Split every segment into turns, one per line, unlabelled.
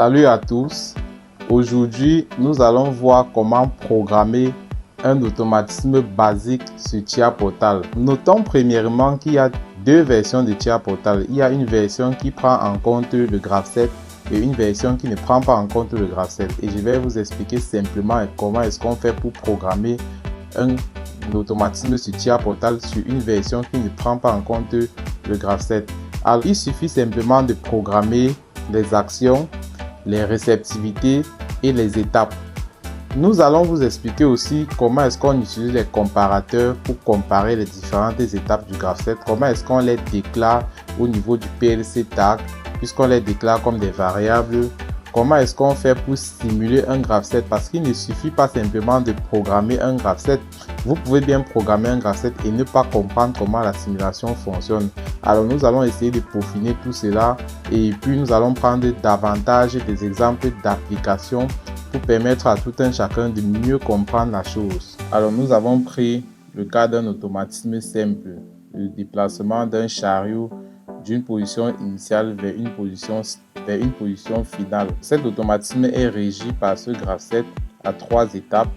Salut à tous. Aujourd'hui, nous allons voir comment programmer un automatisme basique sur Tia Portal. Notons premièrement qu'il y a deux versions de Tia Portal. Il y a une version qui prend en compte le Graph7 et une version qui ne prend pas en compte le Graph7. Et je vais vous expliquer simplement comment est-ce qu'on fait pour programmer un automatisme sur Tia Portal sur une version qui ne prend pas en compte le Graph7. Alors, il suffit simplement de programmer les actions, les réceptivités et les étapes. Nous allons vous expliquer aussi comment est-ce qu'on utilise les comparateurs pour comparer les différentes étapes du Graph7, comment est-ce qu'on les déclare au niveau du PLC tag, puisqu'on les déclare comme des variables, comment est-ce qu'on fait pour simuler un Graph7, parce qu'il ne suffit pas simplement de programmer un Graph7. Vous pouvez bien programmer un Graph7 et ne pas comprendre comment la simulation fonctionne. Alors nous allons essayer de peaufiner tout cela et puis nous allons prendre davantage des exemples d'applications pour permettre à tout un chacun de mieux comprendre la chose. Alors nous avons pris le cas d'un automatisme simple, le déplacement d'un chariot d'une position initiale vers une position finale. Cet automatisme est régi par ce Graph7 à trois étapes.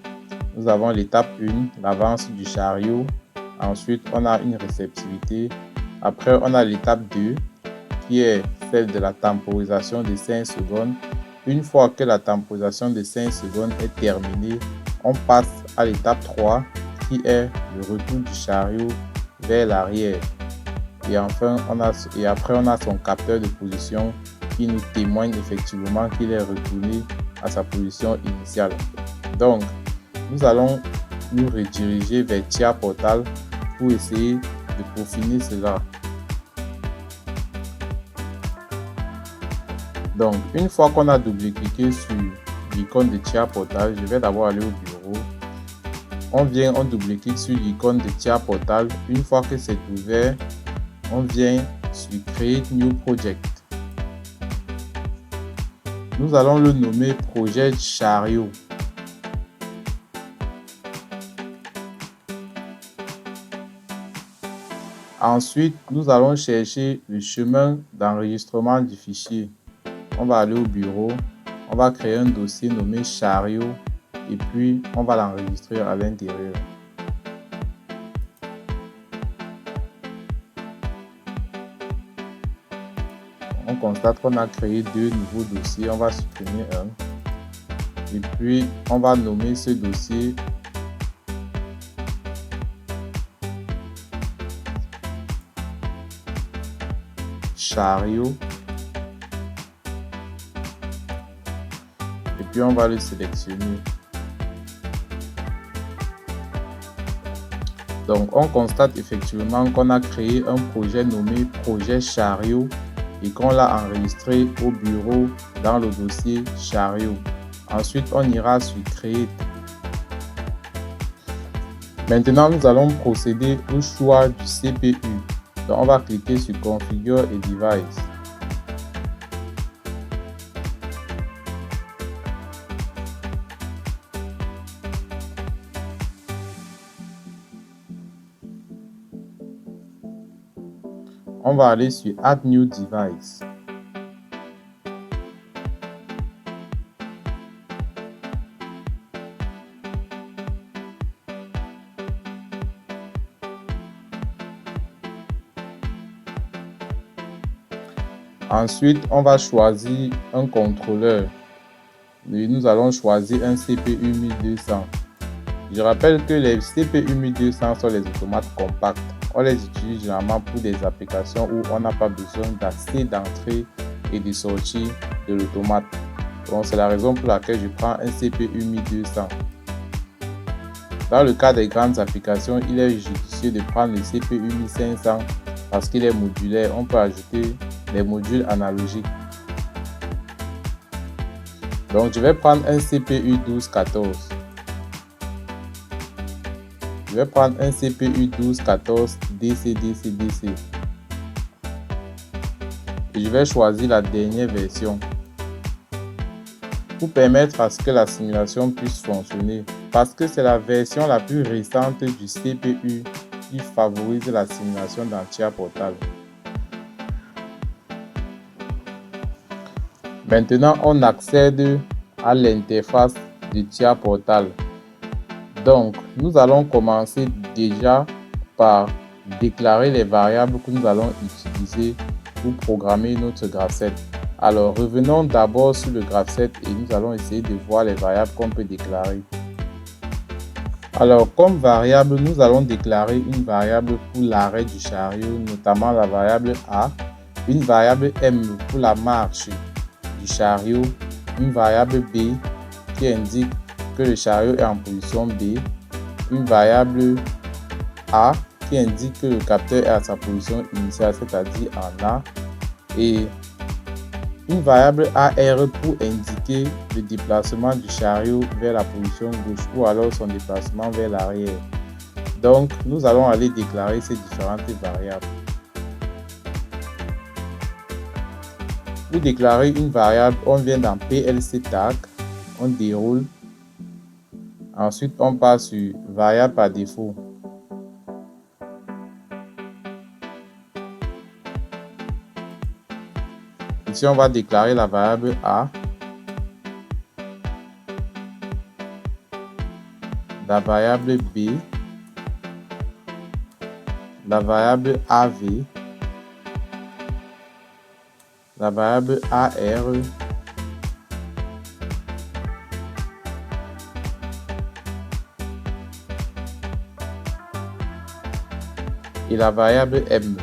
Nous avons l'étape 1, l'avance du chariot. Ensuite, on a une réceptivité. Après, on a l'étape 2, qui est celle de la temporisation de 5 secondes. Une fois que la temporisation de 5 secondes est terminée, on passe à l'étape 3, qui est le retour du chariot vers l'arrière. Et enfin, après, on a son capteur de position qui nous témoigne effectivement qu'il est retourné à sa position initiale. Donc, nous allons nous rediriger vers Tia Portal pour essayer de peaufiner cela. Donc, une fois qu'on a double-cliqué sur l'icône de Tia Portal, je vais d'abord aller au bureau. On double-clique sur l'icône de Tia Portal. Une fois que c'est ouvert, on vient sur Create New Project. Nous allons le nommer Projet Chariot. Ensuite, nous allons chercher le chemin d'enregistrement du fichier. On va aller au bureau, on va créer un dossier nommé chariot et puis on va l'enregistrer à l'intérieur. On constate qu'on a créé deux nouveaux dossiers, on va supprimer un et puis on va nommer ce dossier chariot et puis on va le sélectionner. Donc on constate effectivement qu'on a créé un projet nommé projet chariot et qu'on l'a enregistré au bureau dans le dossier chariot. Ensuite on ira sur Create. Maintenant nous allons procéder au choix du CPU. Donc on va cliquer sur Configure et Device. On va aller sur Add New Device. Ensuite, on va choisir un contrôleur. Et nous allons choisir un CPU 1200. Je rappelle que les CPU 1200 sont les automates compacts. On les utilise généralement pour des applications où on n'a pas besoin d'accès d'entrée et de sortie de l'automate. Donc c'est la raison pour laquelle je prends un CPU 1200. Dans le cas des grandes applications, il est judicieux de prendre le CPU 1500 parce qu'il est modulaire. On peut ajouter des modules analogiques. Donc je vais prendre un CPU 1214. Je vais prendre un CPU 1214 DC. Et je vais choisir la dernière version pour permettre à ce que la simulation puisse fonctionner. Parce que c'est la version la plus récente du CPU qui favorise la simulation dans Tia Portal. Maintenant, on accède à l'interface de TIA Portal. Donc, nous allons commencer déjà par déclarer les variables que nous allons utiliser pour programmer notre graph7. Alors, revenons d'abord sur le graph7 et nous allons essayer de voir les variables qu'on peut déclarer. Alors, comme variable, nous allons déclarer une variable pour l'arrêt du chariot, notamment la variable A, une variable M pour la marche du chariot, une variable B qui indique que le chariot est en position B, une variable A qui indique que le capteur est à sa position initiale, c'est-à-dire en A, et une variable AR pour indiquer le déplacement du chariot vers la position gauche ou alors son déplacement vers l'arrière. Donc, nous allons aller déclarer ces différentes variables. Pour déclarer une variable, on vient dans PLC tag, on déroule. Ensuite, on passe sur variable par défaut. Ici, on va déclarer la variable A, la variable B, la variable AV, la variable AR, et la variable M.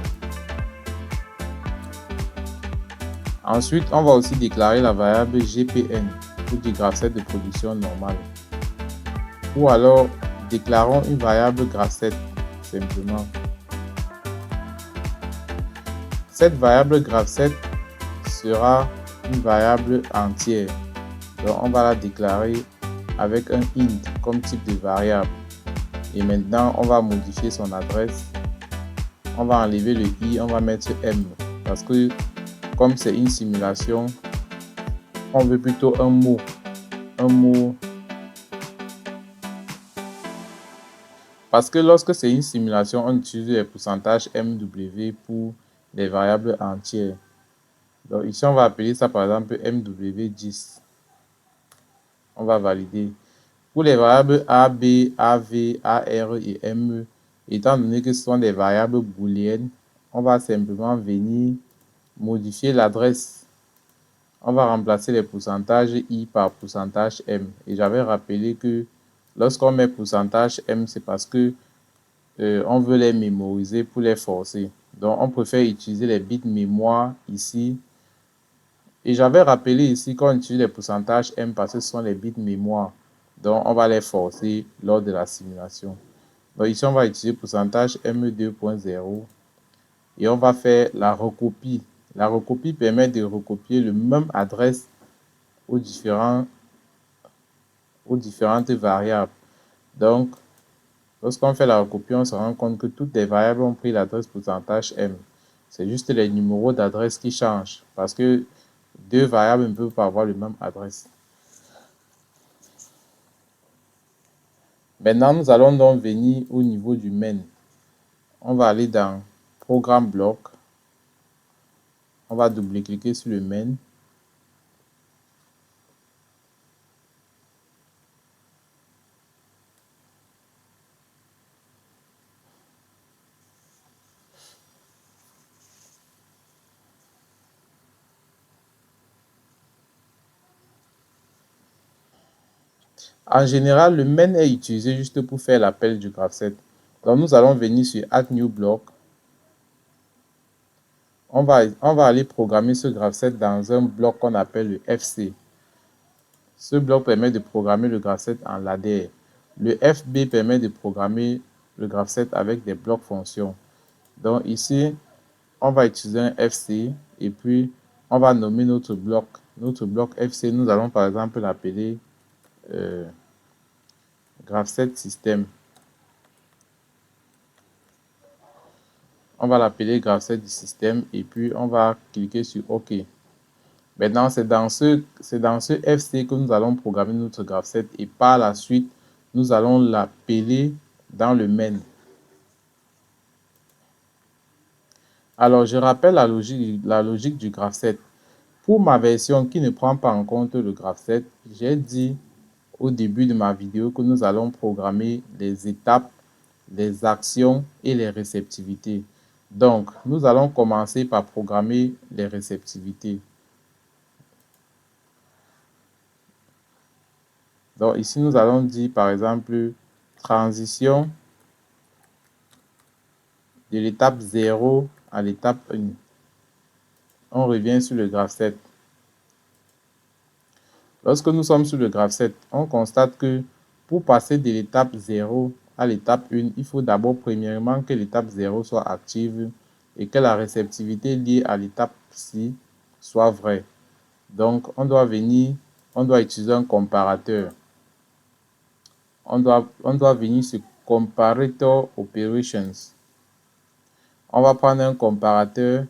Ensuite, on va aussi déclarer la variable GPN pour du graph7 de production normale. Ou alors, déclarons une variable graph7 simplement. Cette variable graph7 sera une variable entière. Donc, on va la déclarer avec un int comme type de variable. Et maintenant, on va modifier son adresse. On va enlever le i, on va mettre m. Parce que comme c'est une simulation, on veut plutôt un mot. Parce que lorsque c'est une simulation, on utilise les pourcentages MW pour les variables entières. Donc ici, on va appeler ça par exemple MW10. On va valider. Pour les variables A, B, AV, AR et ME, étant donné que ce sont des variables booléennes, on va simplement venir modifier l'adresse. On va remplacer les pourcentages I par pourcentage M. Et j'avais rappelé que lorsqu'on met pourcentage M, c'est parce que on veut les mémoriser pour les forcer. Donc, on préfère utiliser les bits mémoire ici. Et j'avais rappelé ici qu'on utilise les pourcentages M parce que ce sont les bits mémoire. Donc, on va les forcer lors de la simulation. Donc, ici, on va utiliser pourcentage M2.0 et on va faire la recopie. La recopie permet de recopier le même adresse aux différentes variables. Donc, lorsqu'on fait la recopie, on se rend compte que toutes les variables ont pris l'adresse pourcentage M. C'est juste les numéros d'adresse qui changent parce que deux variables ne peuvent pas avoir le même adresse. Maintenant, nous allons donc venir au niveau du main. On va aller dans Programme bloc. On va double-cliquer sur le main. En général, le main est utilisé juste pour faire l'appel du graph7. Donc, nous allons venir sur Add New Block. On va aller programmer ce graph7 dans un bloc qu'on appelle le FC. Ce bloc permet de programmer le graph7 en ladder. Le FB permet de programmer le graph7 avec des blocs fonctions. Donc ici, on va utiliser un FC et puis on va nommer notre bloc. Notre bloc FC, nous allons par exemple l'appeler graph7 système. On va l'appeler graph7 du système et puis on va cliquer sur OK. Maintenant, c'est dans ce FC que nous allons programmer notre graph7 et par la suite, nous allons l'appeler dans le main. Alors, je rappelle la logique du graph7. Pour ma version qui ne prend pas en compte le graphe 7, j'ai dit au début de ma vidéo que nous allons programmer les étapes, les actions et les réceptivités. Donc, nous allons commencer par programmer les réceptivités. Donc, ici, nous allons dire, par exemple, transition de l'étape 0 à l'étape 1. On revient sur le graphe 7. Lorsque nous sommes sur le graphe 7, on constate que pour passer de l'étape 0 à l'étape 1, il faut d'abord premièrement que l'étape 0 soit active et que la réceptivité liée à l'étape ci soit vraie. Donc, on doit utiliser un comparateur. On doit venir sur Comparator Operations. On va prendre un comparateur